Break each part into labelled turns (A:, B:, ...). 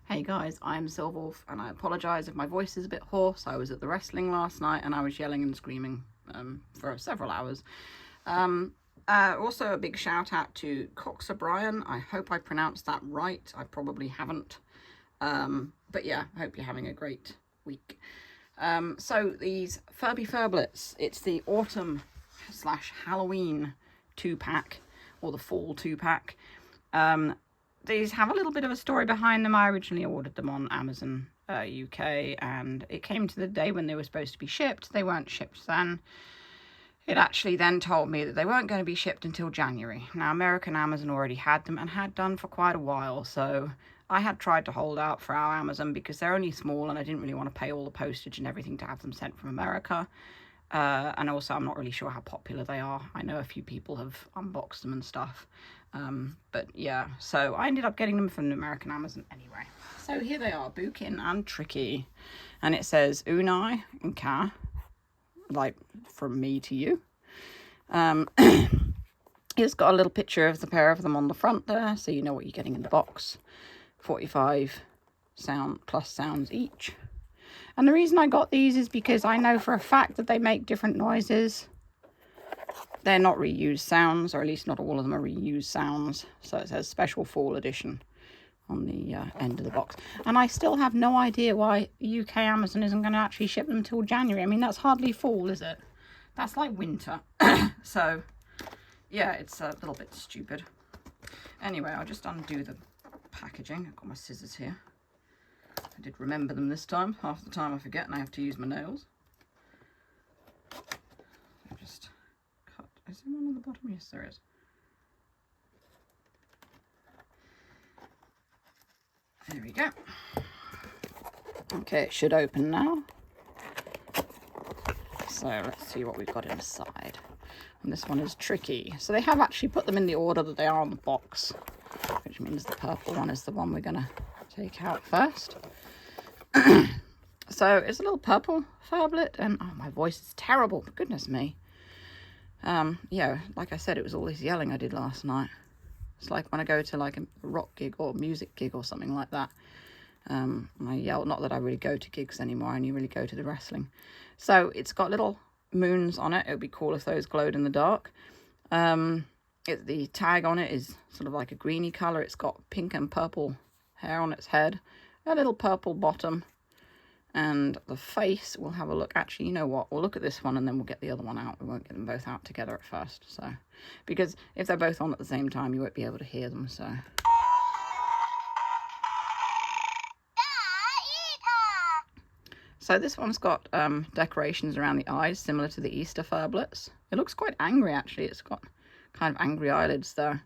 A: Hey guys, I'm Silverwolf and I apologise if my voice is a bit hoarse. I was at the wrestling last night and I was yelling and screaming for several hours. Also a big shout out to Cox O'Brien. I hope I pronounced that right. I probably haven't. But yeah, I hope you're having a great week. So these Furby Furblets, it's the autumn / Halloween 2-pack or the fall 2-pack. These have a little bit of a story behind them. I originally ordered them on Amazon UK and it came to the day when they were supposed to be shipped. They weren't shipped then. It actually then told me that they weren't going to be shipped until January. Now, American Amazon already had them and had done for quite a while, so I had tried to hold out for our Amazon because they're only small and I didn't really want to pay all the postage and everything to have them sent from America. And also, I'm not really sure how popular they are. I know a few people have unboxed them and stuff. But yeah, so I ended up getting them from the American Amazon anyway. So here they are, Bukin and Tricky. And it says Unai and Ka, like from me to you. It's got a little picture of the pair of them on the front there, so you know what you're getting in the box. 45 plus sounds each. And the reason I got these is because I know for a fact that they make different noises. They're not reused sounds, or at least not all of them are reused sounds. So it says special fall edition on the end of the box. And I still have no idea why UK Amazon isn't going to actually ship them till January. I mean, that's hardly fall, is it? That's like winter. So, yeah, it's a little bit stupid. Anyway, I'll just undo the packaging. I've got my scissors here. I did remember them this time. Half the time I forget and I have to use my nails. I just cut. Is there one on the bottom? Yes, there is. There we go. Okay, it should open now. So let's see what we've got inside. And this one is Tricky. So they have actually put them in the order that they are on the box, which means the purple one is the one we're going to take out first. So it's a little purple Furblet, and oh, my voice is terrible, goodness me. Yeah, like I said, it was all this yelling I did last night. It's like when I go to like a rock gig or music gig or something like that. I yell, not that I really go to gigs anymore, I only really go to the wrestling. So it's got little moons on it. It would be cool if those glowed in the dark. The tag on it is sort of like a greeny colour. It's got pink and purple hair on its head, a little purple bottom, and the face, we'll have a look. Actually, you know what, we'll look at this one and then we'll get the other one out. We won't get them both out together at first, so because if they're both on at the same time you won't be able to hear them. So this one's got decorations around the eyes similar to the Easter Furblets. It looks quite angry actually. It's got kind of angry eyelids there.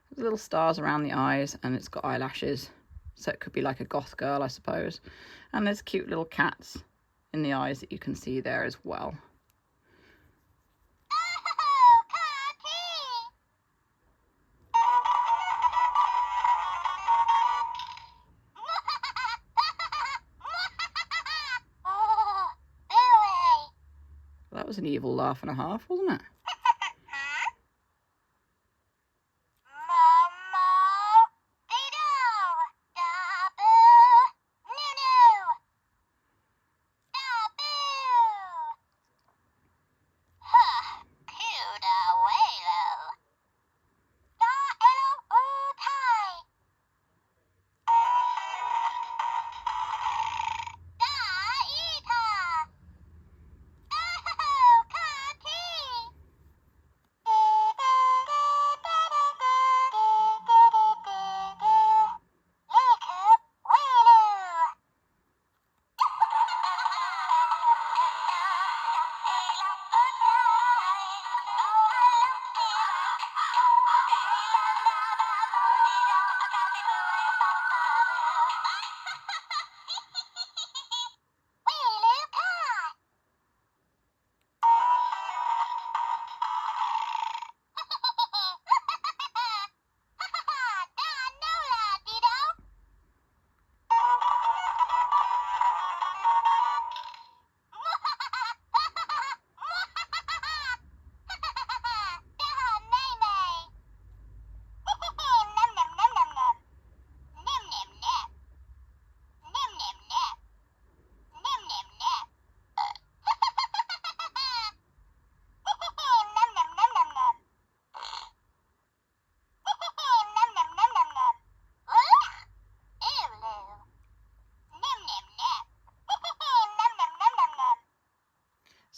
A: There's little stars around the eyes and it's got eyelashes. So it could be like a goth girl, I suppose. And there's cute little cats in the eyes that you can see there as well. That was an evil laugh and a half, wasn't it?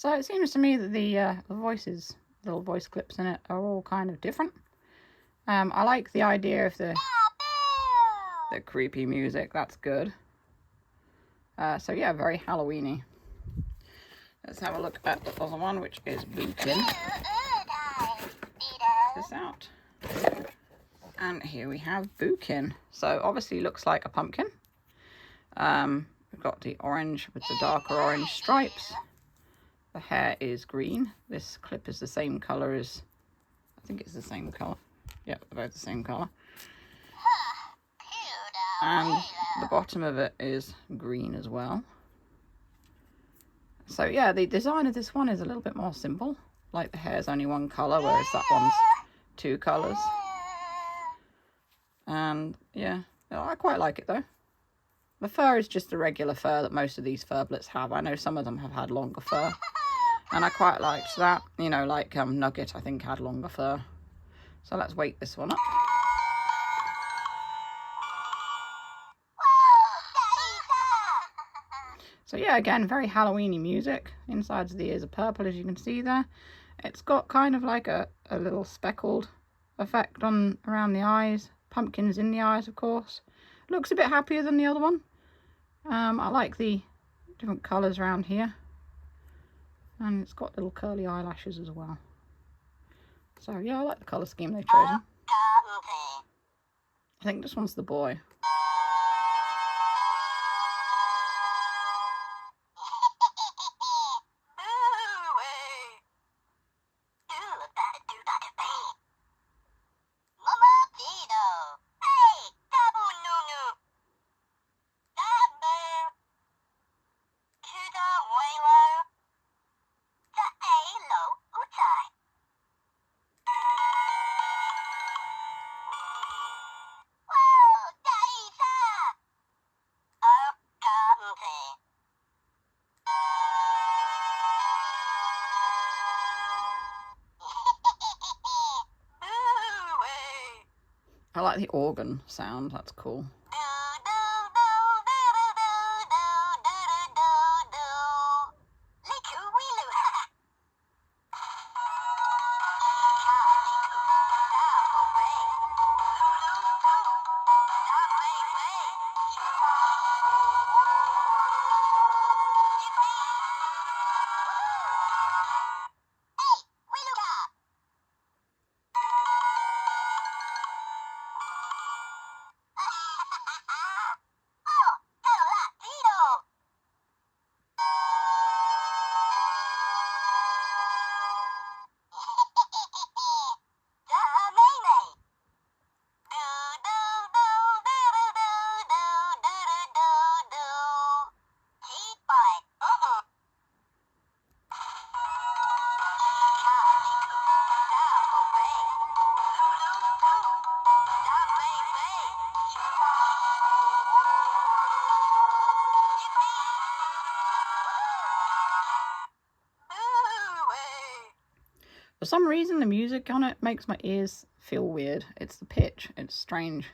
A: So it seems to me that the voices, little voice clips in it, are all kind of different. I like the idea of the creepy music. That's good. So yeah, very Halloweeny. Let's have a look at the other one, which is Bookin. This out. And here we have Bookin. So obviously looks like a pumpkin. We've got the orange with the darker orange stripes. The hair is green. This clip is the same colour as, I think it's the same colour. Yep, about the same colour. And the bottom of it is green as well. So yeah, the design of this one is a little bit more simple. Like the hair's only one colour, whereas that one's two colours. And yeah, I quite like it though. The fur is just the regular fur that most of these Furblets have. I know some of them have had longer fur. And I quite liked that. You know, like Nugget, I think, had longer fur. So let's wake this one up. So yeah, again, very Halloweeny music. Insides of the ears are purple, as you can see there. It's got kind of like a little speckled effect on around the eyes. Pumpkins in the eyes, of course. Looks a bit happier than the other one. I like the different colours around here. And it's got little curly eyelashes as well. So yeah, I like the colour scheme they've chosen. I think this one's the boy. I like the organ sound, that's cool. For some reason, the music on it makes my ears feel weird. It's the pitch. It's strange.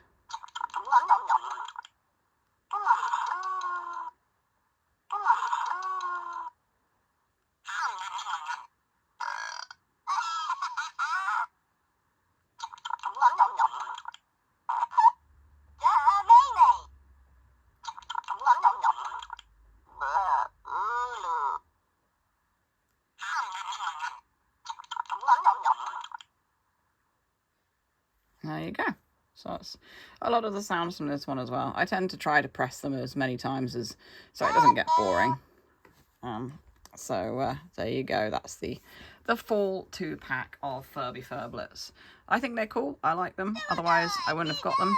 A: There you go. So it's a lot of the sounds from this one as well. I tend to try to press them as many times as so it doesn't get boring. So there you go. That's the fall 2-pack of Furby Furblets. I think they're cool. I like them. Otherwise, I wouldn't have got them.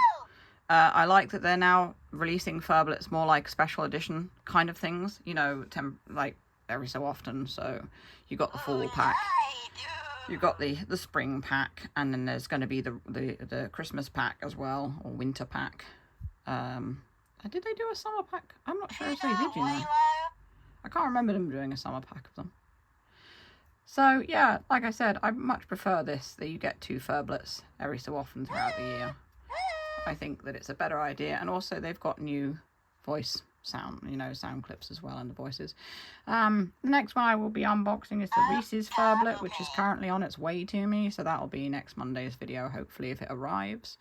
A: I like that they're now releasing Furblets more like special edition kind of things. You know, like every so often. So you got the fall pack. You've got the spring pack, and then there's going to be the Christmas pack as well, or winter pack. Did they do a summer pack? I'm not sure if they did, you know. I can't remember them doing a summer pack of them. So, yeah, like I said, I much prefer this, that you get 2 Furblets every so often throughout the year. I think that it's a better idea, and also they've got new voice sound, you know, sound clips as well and the voices. The next one I will be unboxing is the Reese's Furblet, which is currently on its way to me, so that'll be next Monday's video, hopefully, if it arrives.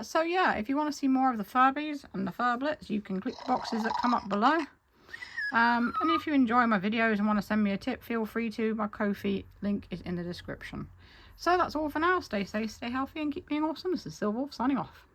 A: So yeah, if you want to see more of the Furbies and the Furblets, you can click the boxes that come up below. And if you enjoy my videos and want to send me a tip, feel free to. My Ko-fi link is in the description. So that's all for now. Stay safe, stay healthy, and keep being awesome. This is Silverwolf signing off.